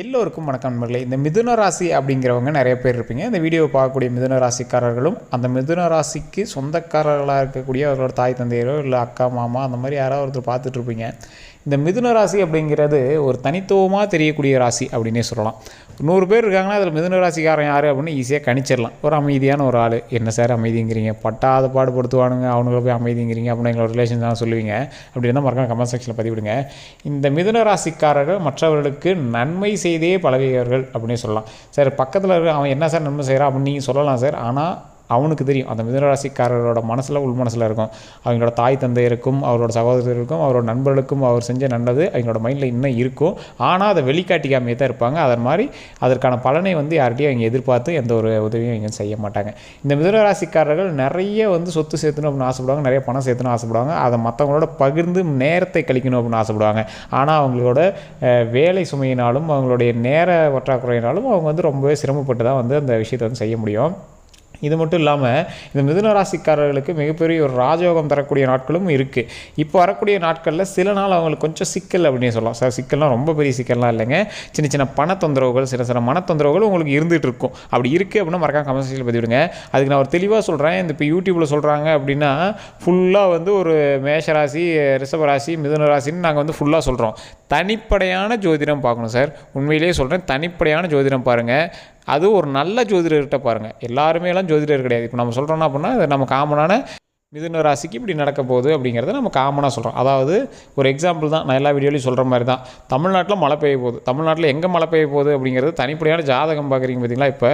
எல்லோருக்கும் வணக்கம் நண்பர்களே. இந்த மிதுன ராசி அப்படிங்கிறவங்க நிறைய பேர் இருப்பீங்க. இந்த வீடியோவை பார்க்கக்கூடிய மிதுன ராசிக்காரர்களும் அந்த மிதுன ராசிக்கு சொந்தக்காரர்களாக இருக்கக்கூடிய அவர்களோட தாய் தந்தையரோ இல்லை அக்கா மாமா அந்த மாதிரி யாராவது ஒருத்தர் பார்த்துட்ருப்பீங்க. இந்த மிதுன ராசி அப்படிங்கிறது ஒரு தனித்துவமாக தெரியக்கூடிய ராசி அப்படின்னே சொல்லலாம். 100 பேர் இருக்காங்கன்னா அதில் மிதுன ராசிக்காரன் யார் அப்படின்னு ஈஸியாக கணிச்சிடலாம். ஒரு அமைதியான ஒரு ஆள். என்ன சார் அமைதிங்கிறீங்க, பட்டாத பாடுபடுத்துவானுங்க, அவனுங்களை போய் அமைதிங்கிறீங்க அப்படின்னு எங்களோட ரிலேஷன் தான் சொல்லுவீங்க. அப்படி இருந்தால் மறக்காம கமெண்ட் செக்ஷனில் பதிவிடுங்க. இந்த மிதுன ராசிக்காரர்கள் மற்றவர்களுக்கு நன்மை செய்தே பழகியவர்கள் அப்படின்னே சொல்லலாம். சார் பக்கத்தில் இருக்க அவன் என்ன சார் நன்மை செய்கிறான் அப்படின்னு நீங்கள் சொல்லலாம் சார். ஆனால் அவனுக்கு தெரியும் அந்த மிதுனராசிக்காரரோட மனசில் உள் மனசில் இருக்கும். அவங்களோட தாய் தந்தையருக்கும் அவரோட சகோதரருக்கும் அவரோட நண்பர்களுக்கும் அவர் செஞ்ச நல்லது அவங்களோட மைண்டில் இன்னும் இருக்கும். ஆனால் அதை வெளிக்காட்டிக்காமே தான் இருப்பாங்க. அதன் மாதிரி அதற்கான பலனை யார்கிட்டையும் அவங்க எதிர்பார்த்து எந்த ஒரு உதவியும் அவங்க செய்ய மாட்டாங்க. இந்த மிதுனராசிக்காரர்கள் நிறைய சொத்து சேர்த்தணும் அப்படின்னு ஆசைப்படுவாங்க, நிறைய பணம் சேர்த்தணும் ஆசைப்படுவாங்க, அதை மற்றவங்களோட பகிர்ந்து நேரத்தை கழிக்கணும் அப்படின்னு ஆசைப்படுவாங்க. ஆனால் அவங்களோட வேலை சுமையினாலும் அவங்களுடைய நேர பற்றாக்குறையினாலும் அவங்க ரொம்பவே சிரமப்பட்டு தான் அந்த விஷயத்தை செய்ய முடியும். இது மட்டும் இல்லாமல் இந்த மிதுன ராசிக்காரர்களுக்கு மிகப்பெரிய ஒரு ராஜயோகம் தரக்கூடிய நாட்களும் இருக்குது. இப்போ வரக்கூடிய நாட்களில் சில நாள் அவங்களுக்கு கொஞ்சம் சிக்கல் அப்படின்னு சொல்லலாம். சார் சிக்கல்லாம் ரொம்ப பெரிய சிக்கல்லாம் இல்லைங்க, சின்ன சின்ன பண தொந்தரவுகள், சில மன தொந்தரவுகள் உங்களுக்கு இருந்துகிட்டு இருக்கும். அப்படி இருக்குது அப்படின்னா மறக்காம கமெண்ட் செக்ஷனில் பதிவிடுங்க. அதுக்கு நான் ஒரு தெளிவாக சொல்கிறேன். இந்த இப்போ யூடியூப்பில் சொல்கிறாங்க அப்படின்னா ஃபுல்லாக ஒரு மேஷராசி, ரிஷபராசி, மிதுன ராசின்னு நாங்கள் ஃபுல்லாக சொல்கிறோம். தனிப்படையான ஜோதிடம் பார்க்கணும் சார். உண்மையிலேயே சொல்கிறேன், தனிப்படையான ஜோதிடம் பாருங்கள். அது ஒரு நல்ல ஜோதிடர்கிட்ட பாருங்கள். எல்லாருமேலாம் ஜோதிடர் கிடையாது. இப்போ நம்ம சொல்கிறோன்னா அப்படின்னா நம்ம காமனான மிதுன ராசிக்கு இப்படி நடக்க போகுது அப்படிங்கிறத நம்ம காமனாக சொல்கிறோம். அதாவது ஒரு எக்ஸாம்பிள் தான், நான் எல்லா வீடியோலையும் சொல்கிற மாதிரி தான். தமிழ்நாட்டில் மழை பெய்ய போகுது, தமிழ்நாட்டில் எங்கே மழை பெய்ய போகுது அப்படிங்கிறது தனிப்படையான ஜாதகம் பார்க்குறீங்க பார்த்தீங்களா. இப்போ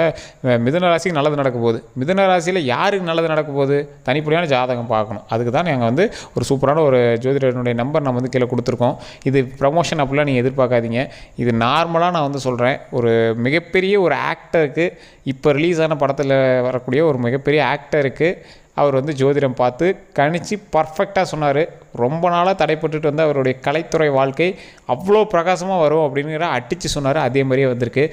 மிதுன ராசிக்கு நல்லது நடக்க போகுது, மிதுன ராசியில் யாருக்கு நல்லது நடக்க போகுது, தனிப்படையான ஜாதகம் பார்க்கணும். அதுக்கு தான் நாங்கள் ஒரு சூப்பரான ஒரு ஜோதிடனுடைய நம்பர் நம்ம கீழே கொடுத்துருக்கோம். இது ப்ரமோஷன் அப்படிலாம் நீங்கள் எதிர்பார்க்காதீங்க. இது நார்மலாக நான் சொல்கிறேன். ஒரு மிகப்பெரிய ஒரு ஆக்டருக்கு, இப்போ ரிலீஸ் ஆன படத்தில் வரக்கூடிய ஒரு மிகப்பெரிய ஆக்டருக்கு அவர் ஜோதிடம் பார்த்து கணிச்சு பர்ஃபெக்டாக சொன்னார். ரொம்ப நாளாக தடைப்பட்டுட்டு அவருடைய கலைத்துறை வாழ்க்கை அவ்வளோ பிரகாசமாக வரும் அப்படிங்கிற அடித்து சொன்னார். அதே மாதிரியே வந்திருக்கு.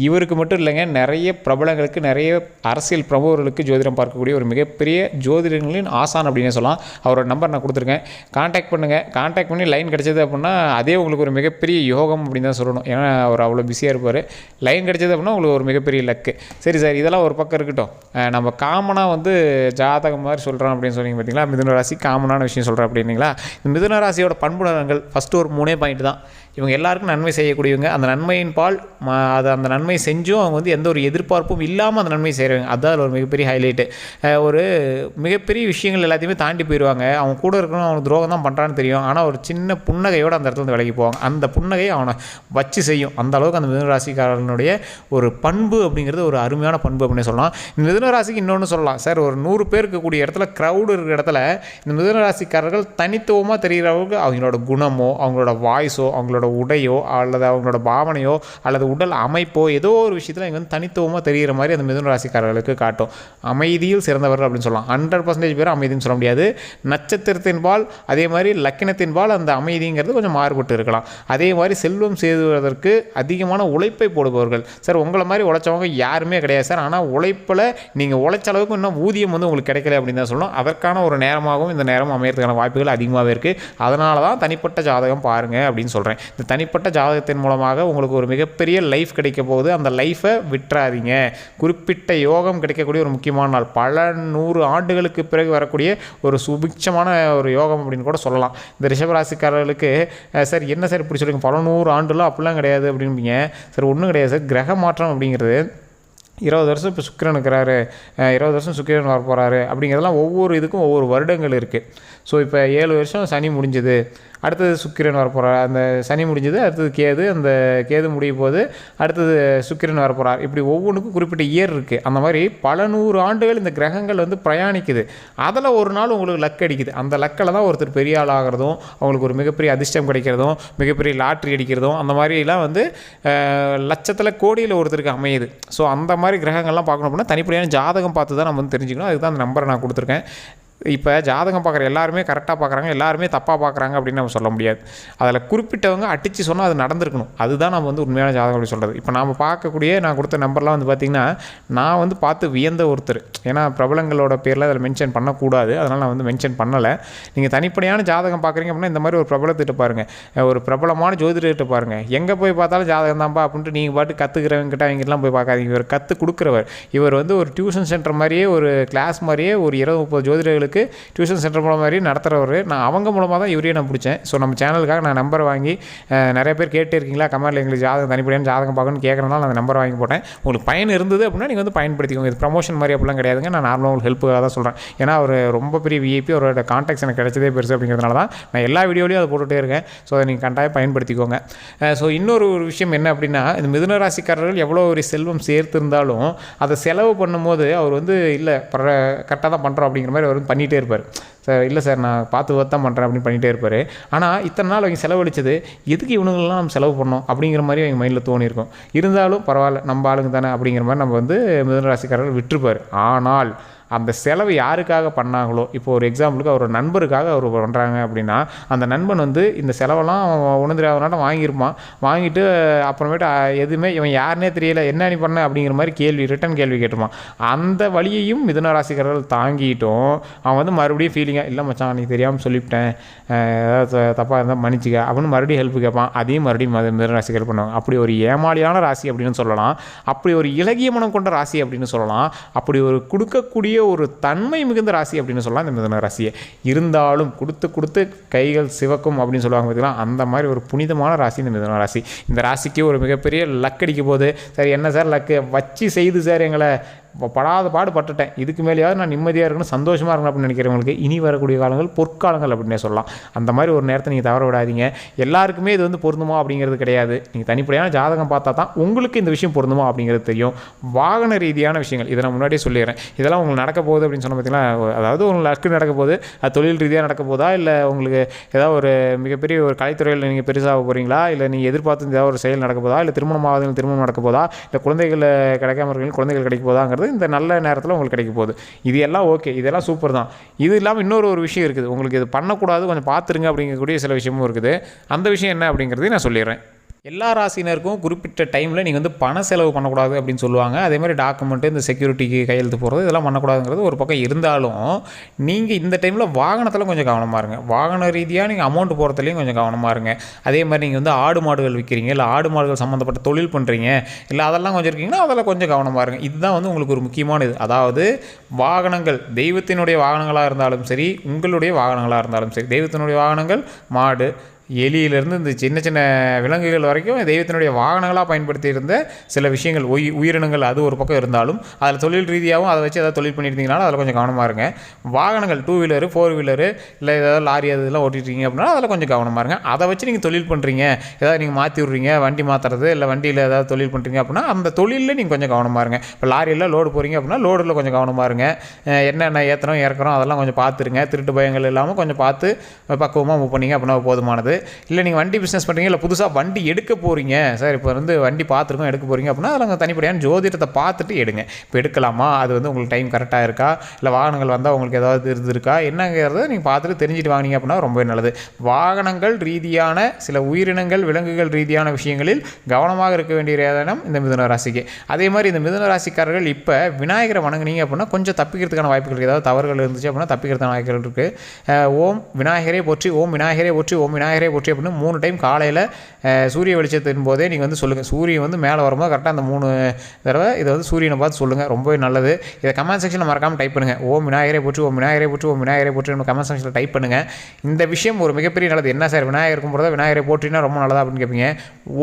இவருக்கு மட்டும் இல்லைங்க, நிறைய பிரபலங்களுக்கு, நிறைய அரசியல் பிரமுகர்களுக்கு ஜோதிடம் பார்க்கக்கூடிய ஒரு மிகப்பெரிய ஜோதிடங்களின் ஆசான் அப்படின்னே சொல்லலாம். அவரோட நம்பர் நான் கொடுத்துருக்கேன், கான்டாக்ட் பண்ணுங்கள். கான்டாக்ட் பண்ணி லைன் கிடச்சது அப்படின்னா அதே உங்களுக்கு ஒரு மிகப்பெரிய யோகம் அப்படின்னு தான் சொல்லணும். ஏன்னா அவர் அவ்வளோ பிஸியாக இருப்பார். லைன் கிடச்சது அப்படின்னா உங்களுக்கு ஒரு மிகப்பெரிய லக்கு. சரி சார், இதெல்லாம் ஒரு பக்கம் இருக்கட்டும். நம்ம காமனாக ஜாதகம் மாதிரி சொல்கிறோம் அப்படின்னு சொன்னீங்க பார்த்தீங்களா. மிதுன ராசி காமனான விஷயம் சொல்கிறேன் அப்படின்னீங்களா. இந்த மிதுன ராசியோட பண்புணர்கள் ஃபஸ்ட்டு ஒரு 3 பாயிண்ட் தான். இவங்க எல்லாருக்கும் நன்மை செய்யக்கூடியவங்க. அந்த நன்மையின் பால் அந்த நன்மை செஞ்சும் அவங்க எந்த ஒரு எதிர்பார்ப்பும் இல்லாமல் அந்த நன்மை செய்கிறவங்க. அதுதான் ஒரு மிகப்பெரிய ஹைலைட்டு. ஒரு மிகப்பெரிய விஷயங்கள் எல்லாத்தையுமே தாண்டி போயிடுவாங்க. அவங்க கூட இருக்கணும், அவனுக்கு துரோகம் தான் பண்ணுறான்னு தெரியும். ஆனால் ஒரு சின்ன புன்னகையோடு அந்த இடத்துல விலகி போவாங்க. அந்த புன்னகையை அவனை வச்சு செய்யும். அந்த அளவுக்கு அந்த மிதுன ராசிக்காரனுடைய ஒரு பண்பு அப்படிங்கிறது ஒரு அருமையான பண்பு அப்படின்னு சொல்லலாம். இந்த மிதுன ராசிக்கு இன்னொன்று சொல்லலாம் சார். ஒரு 100 பேர் இருக்கக்கூடிய இடத்துல, க்ரௌடு இருக்கிற இடத்துல இந்த மிதுன ராசிக்காரர்கள் தனித்துவமாக தெரிகிற அளவுக்கு அவங்களோட குணமோ, அவங்களோட வாய்ஸோ, அவங்களோட உடையோ, அல்லது அவங்களோட பாவனையோ, அல்லது உடல் அமைப்போ, ஏதோ ஒரு விஷயத்தில் இங்கே தனித்துவமாக தெரிகிற மாதிரி அந்த மிதுன ராசிக்காரர்களுக்கு காட்டும். அமைதியில் சிறந்தவர்கள் அப்படின்னு சொல்லலாம். 100% பேர் அமைதின்னு சொல்ல முடியாது. நட்சத்திரத்தின்பால், அதே மாதிரி லக்கினத்தின்பால் அந்த அமைதிங்கிறது கொஞ்சம் மாறுபட்டு இருக்கலாம். அதே மாதிரி செல்வம் சேருவதற்கு அதிகமான உழைப்பை போடுபவர்கள். சார் உங்களை மாதிரி உழைச்சவங்க யாருமே கிடையாது சார். ஆனால் உழைப்பில் நீங்கள் உழைச்ச அளவுக்கு இன்னும் ஊதியம் உங்களுக்கு கிடைக்கல அப்படின்னு தான் சொல்லணும். அதற்கான ஒரு நேரமாகவும் இந்த நேரம் அமையறதுக்கான வாய்ப்புகள் அதிகமாகவே இருக்குது. அதனால தான் தனிப்பட்ட ஜாதகம் பாருங்கள் அப்படின்னு சொல்கிறேன். இந்த தனிப்பட்ட ஜாதகத்தின் மூலமாக உங்களுக்கு ஒரு மிகப்பெரிய லைஃப் கிடைக்க போகுது. அந்த லைஃப்பை விட்டுறாதீங்க. குறிப்பிட்ட யோகம் கிடைக்கக்கூடிய ஒரு முக்கியமான நாள், பல 100 ஆண்டுகளுக்கு பிறகு வரக்கூடிய ஒரு சுபிட்சமான ஒரு யோகம் அப்படின்னு கூட சொல்லலாம். இந்த ரிஷபராசிக்காரர்களுக்கு சார் என்ன சார் இப்படி சொல்லுங்க, பல 100 ஆண்டுலாம் அப்படிலாம் கிடையாது அப்படின்பீங்க. சார் ஒன்றும் கிடையாது சார். கிரக மாற்றம் அப்படிங்கிறது 20 வருஷம் இப்போ சுக்கிரன் இருக்கிறாரு, 20 வருஷம் சுக்கிரன் வர போகிறாரு அப்படிங்கிறதெல்லாம் ஒவ்வொரு இதுக்கும் ஒவ்வொரு வருடங்கள் இருக்குது. ஸோ இப்போ 7 வருஷம் சனி முடிஞ்சது, அடுத்தது சுக்கிரன் வரப்போகிறார். அந்த சனி முடிஞ்சது, அடுத்தது கேது, அந்த கேது முடிய போது அடுத்தது சுக்கிரன் வரப்போகிறார். இப்படி ஒவ்வொன்றுக்கும் குறிப்பிட்ட இயர் இருக்குது. அந்த மாதிரி பல 100 ஆண்டுகள் இந்த கிரகங்கள் பிரயாணிக்குது. அதில் ஒரு நாள் உங்களுக்கு லக் அடிக்குது. அந்த லக்கில் தான் ஒருத்தர் பெரிய ஆள் ஆகிறதும், அவங்களுக்கு ஒரு மிகப்பெரிய அதிர்ஷ்டம் கிடைக்கிறதும், மிகப்பெரிய லாட்ரி அடிக்கிறதும், அந்த மாதிரிலாம் லட்சத்தில் கோடியில் ஒருத்தருக்கு அமையுது. ஸோ அந்த மாதிரி கிரகங்கள்லாம் பார்க்கணும் அப்படின்னா தனிப்படையான ஜாதகம் பார்த்து தான் நம்ம தெரிஞ்சுக்கணும். அதுக்கு தான் அந்த நம்பரை நான் கொடுத்துருக்கேன். இப்போ ஜாதகம் பார்க்குற எல்லாருமே கரெக்டாக பார்க்குறாங்க, எல்லாருமே தப்பாக பார்க்குறாங்க அப்படின்னு நம்ம சொல்ல முடியாது. அதில் குறிப்பிட்டவங்க அடித்து சொன்னால் அது நடந்திருக்கணும். அதுதான் நம்ம வந்து உண்மையான ஜாதகம் அப்படி சொல்கிறது. இப்போ நாம் பார்க்கக்கூடிய நான் கொடுத்த நம்பர்லாம் வந்து பார்த்திங்கன்னா நான் வந்து பார்த்து வியந்த ஒருத்தர். ஏன்னா பிரபலங்களோட பேரில் அதில் மென்ஷன் பண்ணக்கூடாது, அதனால் நான் வந்து மென்ஷன் பண்ணலை. நீங்கள் தனிப்படையான ஜாதகம் பார்க்குறீங்க அப்படின்னா இந்த மாதிரி ஒரு பிரபலத்திட்ட பாருங்கள், ஒரு பிரபலமான ஜோதிடர்கிட்ட பாருங்கள். எங்கே போய் பார்த்தாலும் ஜாதகம் தான்ப்பா அப்படின்ட்டு நீங்கள் பாட்டு கற்றுக்கிறவங்கிட்ட அவங்ககிட்டலாம் போய் பார்க்காதீங்க. இவர் கற்றுக் கொடுக்குறவர். இவர் வந்து ஒரு டியூஷன் சென்டர் மாதிரியே, ஒரு கிளாஸ் மாதிரியே ஒரு 20-30 ஜோதிடர்களுக்கு டியூஷன் சென்டர் மூலம் மாதிரி நடத்துகிறவர். நான் அவங்க மூலமாக தான் இவரையே நான் பிடிச்சேன். ஸோ நம்ம சேனலுக்காக நான் நம்பர் வாங்கி நிறைய பேர் கேட்டு இருக்கீங்களா கமெண்ட்டில் எங்களுக்கு ஜாதகம் தனிப்படையான ஜாதகம் பார்க்கணும்னு கேட்குறதுனால நான் நம்பர் வாங்கி போட்டேன். உங்களுக்கு பயன் இருந்தது அப்படின்னா நீங்கள் வந்து பயன்படுத்திக்கோங்க. இது ப்ரமோஷன் மாதிரி அப்படிலாம் கிடையாதுங்க. நான் நார்மலாக உங்களுக்கு ஹெல்ப்புக்காக தான் சொல்கிறேன். ஏன்னா அவர் ரொம்ப பெரிய விஐபி, அவரோட கான்டாக்ட்ஸ் எனக்கு கிடைச்சதே பெருசு அப்படிங்கிறதுனால தான் நான் எல்லா வீடியோலையும் அதை போட்டுகிட்டே இருக்கேன். ஸோ அதை நீங்கள் கட்டாயம் பயன்படுத்திக்கோங்க. ஸோ இன்னொரு விஷயம் என்ன அப்படின்னா, இந்த மிதுன ராசிக்காரர்கள் எவ்வளோ ஒரு செல்வம் சேர்த்திருந்தாலும் அதை செலவு பண்ணும்போது அவர் வந்து இல்லை கரெக்டாக தான் பண்ணுறோம் அப்படிங்கிற மாதிரி அவர் வந்து பண்ணிகிட்டே இருப்பார். சார் இல்லை சார் நான் பார்த்து தான் பண்ணுறேன் அப்படின்னு பண்ணிகிட்டே இருப்பார். ஆனால் இத்தனை நாள் அவங்க செலவழிச்சது எதுக்கு இவனுங்களாம் நம்ம செலவு பண்ணோம் அப்படிங்கிற மாதிரி அவங்க மைண்டில் தோணியிருக்கும். இருந்தாலும் பரவாயில்ல நம்ம ஆளுங்க தானே அப்படிங்கிற மாதிரி நம்ம வந்து மிதுன ராசிக்காரர்கள் விட்டுருப்பார். ஆனால் அந்த செலவு யாருக்காக பண்ணாங்களோ, இப்போ ஒரு எக்ஸாம்பிளுக்கு அவர் நண்பருக்காக அவர் பண்ணுறாங்க அப்படின்னா அந்த நண்பன் வந்து இந்த செலவெல்லாம் உணர்ந்துடாதனால வாங்கியிருப்பான். வாங்கிட்டு அப்புறமேட்டு எதுவுமே இவன் யாருன்னே தெரியல, என்ன நீ பண்ண அப்படிங்கிற மாதிரி ரிட்டன் கேள்வி கேட்டுருப்பான். அந்த வழியையும் மிதுன ராசிக்காரர்கள் தாங்கிட்டும் அவன் வந்து மறுபடியும் ஃபீலிங்காக இல்லை மச்சான் நீ தெரியாமல் சொல்லிவிட்டேன், ஏதாவது தப்பாக இருந்தால் மன்னிச்சிக்க அப்படின்னு மறுபடியும் ஹெல்ப் கேட்பான். அதையும் மறுபடியும் மிதுன ராசிக்காரர்கள் பண்ணுவாங்க. அப்படி ஒரு ஏமாளியான ராசி அப்படின்னு சொல்லலாம், அப்படி ஒரு இலகிய மனம் கொண்ட ராசி அப்படின்னு சொல்லலாம், அப்படி ஒரு கொடுக்கக்கூடிய ஒரு தன்மை மிகுந்த ராசி அப்படின்னு சொல்லலாம் இந்த மிதுன ராசியை. இருந்தாலும் கொடுத்து கைகள் சிவக்கும் அப்படின்னு சொல்லுவாங்க பார்த்தீங்களா, அந்த மாதிரி ஒரு புனிதமான ராசி இந்த மிதுன ராசி. இந்த ராசிக்கு ஒரு மிகப்பெரிய லக் அடிக்க போது. சரி என்ன சார் லக்கு வச்சு செய்து சார் எங்களை படாத பாடு பட்டுட்டேன், இதுக்கு மேலேயாவது நான் நிம்மதியாக இருக்கணும் சந்தோஷமாக இருக்கணும் அப்படின்னு நினைக்கிறவங்களுக்கு இனி வரக்கூடிய காலங்கள் பொற்காலங்கள் அப்படின்னே சொல்லலாம். அந்த மாதிரி ஒரு நேரத்தை நீங்கள் தவற விடாதீங்க. எல்லாருக்குமே இது வந்து பொருந்துமா அப்படிங்கிறது கிடையாது. நீங்கள் தனிப்படையான ஜாதகம் பார்த்தா தான் உங்களுக்கு இந்த விஷயம் பொருந்துமா அப்படிங்கிறது தெரியும். வாகன ரீதியான விஷயங்கள் இதை நான் முன்னாடியே சொல்லிடுறேன். இதெல்லாம் உங்களுக்கு நடக்க போகுது அப்படின்னு சொன்ன பார்த்தீங்கன்னா, அதாவது உங்களுக்கு லக்கு நடக்க போகுது, அது தொழில் ரீதியாக நடக்க போதா, இல்லை உங்களுக்கு ஏதாவது ஒரு மிகப்பெரிய ஒரு கலைத்துறையில் நீங்கள் பெருசாக போகிறீங்களா, இல்லை நீங்கள் எதிர்பார்த்து ஏதாவது ஒரு செயல் நடக்க போதா, இல்லை திருமணம் ஆகுது திருமணம் நடக்க போதா, இல்லை குழந்தைகள் கிடைக்காம இருக்கிறீங்க குழந்தைகள் கிடைக்க போதாங்கிறது இந்த நல்ல நேரத்தில் உங்களுக்கு கிடைக்க போகுது. இது எல்லாம் ஓகே, இதெல்லாம் சூப்பர் தான். இது இல்லாமல் இன்னொரு விஷயம் இருக்குது, உங்களுக்கு இது பண்ணக்கூடாது கொஞ்சம் பார்த்துருங்க அப்படிங்கக்கூடிய சில விஷயமும் இருக்குது. அந்த விஷயம் என்ன அப்படிங்கிறதையும் நான் சொல்லிடுறேன். எல்லா ராசினருக்கும் குறிப்பிட்ட டைமில் நீங்கள் வந்து பண செலவு பண்ணக்கூடாது அப்படின்னு சொல்லுவாங்க. அதே மாதிரி டாக்குமெண்ட்டு இந்த செக்யூரிட்டிக்கு கையெழுத்து போகிறது இதெல்லாம் பண்ணக்கூடாதுங்கிறது ஒரு பக்கம் இருந்தாலும், நீங்கள் இந்த டைமில் வாகனத்தில் கொஞ்சம் கவனமாக இருங்க. வாகன ரீதியாக நீங்கள் அமௌண்ட் போகிறதுலையும் கொஞ்சம் கவனமாக இருங்க. அதே மாதிரி நீங்கள் வந்து ஆடு மாடுகள் விற்கிறீங்க, இல்லை ஆடு மாடுகள் சம்மந்தப்பட்ட தொழில் பண்ணுறீங்க, இல்லை அதெல்லாம் கொஞ்சம் இருக்கீங்கன்னா அதெல்லாம் கொஞ்சம் கவனமாக இருங்க. இதுதான் வந்து உங்களுக்கு ஒரு முக்கியமான இது. அதாவது வாகனங்கள் தெய்வத்தினுடைய வாகனங்களாக இருந்தாலும் சரி, உங்களுடைய வாகனங்களாக இருந்தாலும் சரி, தெய்வத்தினுடைய வாகனங்கள் மாடு எலியிலேருந்து இந்த சின்ன சின்ன விலங்குகள் வரைக்கும் தெய்வத்தினுடைய வாகனங்களாக பயன்படுத்தி இருந்த சில விஷயங்கள் உயிரினங்கள் அது ஒரு பக்கம் இருந்தாலும், அதில் தொழில் ரீதியாகவும் அதை வச்சு ஏதாவது தொழில் பண்ணியிருந்தீங்கன்னா அதில் கொஞ்சம் கவனமாக இருங்க. வாகனங்கள் 2 வீலரு 4 வீலரு இல்லை ஏதாவது லாரி அது இதெல்லாம் ஓட்டிகிட்ருக்கீங்க அப்படின்னா அதில் கொஞ்சம் கவனமாக இருங்க. அதை வச்சு நீங்கள் தொழில் பண்ணுறீங்க, ஏதாவது நீங்கள் மாற்றி விட்றீங்க, வண்டி மாற்றுறது இல்லை வண்டியில் ஏதாவது தொழில் பண்ணுறீங்க அப்படின்னா அந்த தொழிலில் நீங்கள் கொஞ்சம் கவனமாக இருங்க. இப்போ லாரியில் லோடு போகிறீங்க அப்படின்னா லோடில் கொஞ்சம் கவனமாக இருங்க. என்னென்ன ஏற்றுறோம் இறக்குறோம் அதெல்லாம் கொஞ்சம் பார்த்துருங்க. திருட்டு பயங்கள் இல்லாமல் கொஞ்சம் பார்த்து பக்குவமாக மூவ் பண்ணிங்க அப்படின்னா போதுமானது. இல்லை நீங்கள் வண்டி பிஸ்னஸ் பண்ணுறீங்க, இல்லை புதுசாக வண்டி எடுக்க போகிறீங்க சார், இப்போ வந்து வண்டி பார்த்துருக்கோம் எடுக்க போகிறீங்க அப்படின்னா அதில் தனிப்படையான ஜோதிடத்தை பார்த்துட்டு எடுங்க. இப்போ எடுக்கலாமா, அது வந்து உங்களுக்கு டைம் கரெக்டாக இருக்கா, இல்லை வாகனங்கள் வந்தால் உங்களுக்கு ஏதாவது இருக்கா என்னங்கிறத நீங்கள் பார்த்துட்டு தெரிஞ்சுட்டு வாங்கினீங்க அப்படின்னா ரொம்பவே நல்லது. வாகனங்கள் ரீதியான சில உயிரினங்கள் விலங்குகள் ரீதியான விஷயங்களில் கவனமாக இருக்க வேண்டிய இடம் இந்த மிதுன ராசிக்கு. அதே மாதிரி இந்த மிதுன ராசிக்காரர்கள் இப்போ விநாயகரை வணங்குனீங்க அப்படின்னா கொஞ்சம் தப்பிக்கிறதுக்கான வாய்ப்புகள் இருக்குது. ஏதாவது தவறுகள் இருந்துச்சு அப்படின்னா தப்பிக்கிறதுக்கான வாய்ப்புகள் இருக்குது. ஓம் விநாயகரே போற்றி, ஓம் விநாயகரே போற்றி, ஓம் விநாயகரே போற்றி அப்படின்னு 3 டைம் காலையில் சூரிய வெளிச்சத்தின் போதே நீங்கள் வந்து சொல்லுங்கள். சூரியன் வந்து மேலே வரும்போது கரெக்டாக அந்த 3 தடவை இதை வந்து சூரியனை பார்த்து சொல்லுங்கள். ரொம்பவே நல்லது. இதை கமெண்ட் செக்ஷனில் மறக்காமல் டைப் பண்ணுங்கள். ஓம் விநாயகரே போற்றி, ஓம் விநாயகரே போற்றி, ஓம் விநாயகரே போற்றி கமெண்ட் செக்ஷனில் டைப் பண்ணுங்கள். இந்த விஷயம் ஒரு மிகப்பெரிய நல்லது. என்ன சார் விநாயகர் இருக்கும்போது விநாயகரை போற்றினா ரொம்ப நல்லதா அப்படின்னு கேட்பீங்க.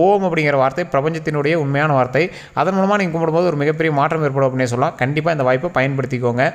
ஓம் அப்படிங்கிற வார்த்தை பிரபஞ்சத்தினுடைய உண்மையான வார்த்தை. அதன் மூலமாக நீங்கள் கும்பிடும்போது ஒரு மிகப்பெரிய மாற்றம் ஏற்படும் அப்படின்னு சொல்லலாம். கண்டிப்பாக இந்த வாய்ப்பை பயன்படுத்திக்கோங்க.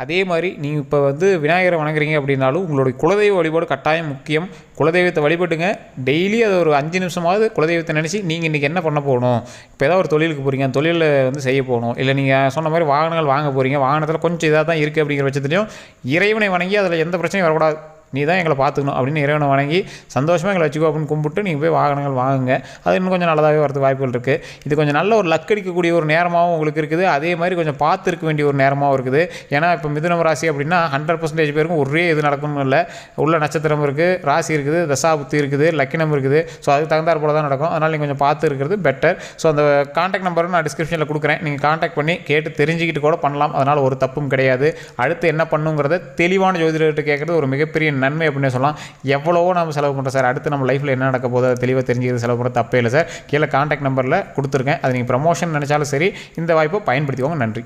அதே மாதிரி நீங்கள் இப்போ வந்து விநாயகரை வணங்குறீங்க அப்படின்னாலும் உங்களுடைய குலதெய்வ வழிபாடு கட்டாயம் முக்கியம். குலதெய்வத்தை வழிபட்டுங்க. டெய்லி அது ஒரு 5 நிமிஷமாவது குலதெய்வத்தை நினச்சி நீங்கள் இன்றைக்கி என்ன பண்ண போகணும், இப்போ ஏதாவது ஒரு தொழிலுக்கு போகிறீங்க, தொழிலில் வந்து செய்ய போகணும், இல்லை நீங்கள் சொன்ன மாதிரி வாகனங்கள் வாங்க போகிறீங்க, வாகனத்தில் கொஞ்சம் இதாக தான் இருக்குது அப்படிங்கிற பட்சத்துலையும் இறைவனை வணங்கி அதில் எந்த பிரச்சனையும் வரக்கூடாது. நீ தான் எங்களை பார்த்துக்கணும் அப்படின்னு இறைவனை வணங்கி சந்தோஷமாக எங்களை வச்சுக்கோ அப்படின்னு கும்பிட்டு நீங்கள் போய் வாகனங்கள் வாங்குங்க. அது இன்னும் கொஞ்சம் நல்லதாகவே வரதுக்கு வாய்ப்புகள் இருக்குது. இது கொஞ்சம் நல்ல ஒரு லக் அடிக்கக்கூடிய ஒரு நேரமாகவும் உங்களுக்கு இருக்குது. அதே மாதிரி கொஞ்சம் பார்த்து இருக்க வேண்டிய ஒரு நேரமாகவும் இருக்குது. ஏன்னா இப்போ மிதுனம் ராசி அப்படின்னா 100% பேருக்கும் ஒரே இது நடக்கணும் இல்லை, உள்ள நட்சத்திரம் இருக்குது, ராசி இருக்குது, தசாபுத்தி இருக்குது, லக்கினம் இருக்குது. ஸோ அதுக்கு தகுந்தாற் போல தான் நடக்கும். அதனால் நீங்கள் கொஞ்சம் பார்த்து இருக்கிறது பெட்டர். ஸோ அந்த கான்டாக்ட் நம்பரும் நான் டிஸ்கிரிப்ஷனில் கொடுக்குறேன். நீங்கள் கான்டாக்ட் பண்ணி கேட்டு தெரிஞ்சுக்கிட்டு கூட பண்ணலாம். அதனால் ஒரு தப்பும் கிடையாது. அடுத்து என்ன பண்ணுங்கிறத தெளிவான ஜோதிடர்கிட்ட கேட்குறது ஒரு மிகப்பெரிய நன்மை அப்படின்னு சொல்லலாம். எவ்வளவோ நம்ம செலவு பண்ணுறோம் சார், அடுத்து நம்ம லைஃப்பில் என்ன நடக்க போகுது அதை தெளிவாக தெரிஞ்சுக்கிறது செலவு பண்ணுறது தப்பே இல்லை சார். கீழே கான்டாக்ட் நம்பரில் கொடுத்துருக்கேன். அது நீங்கள் ப்ரமோஷன் நினச்சாலும் சரி, இந்த வாய்ப்பை பயன்படுத்திக்கோங்க. நன்றி.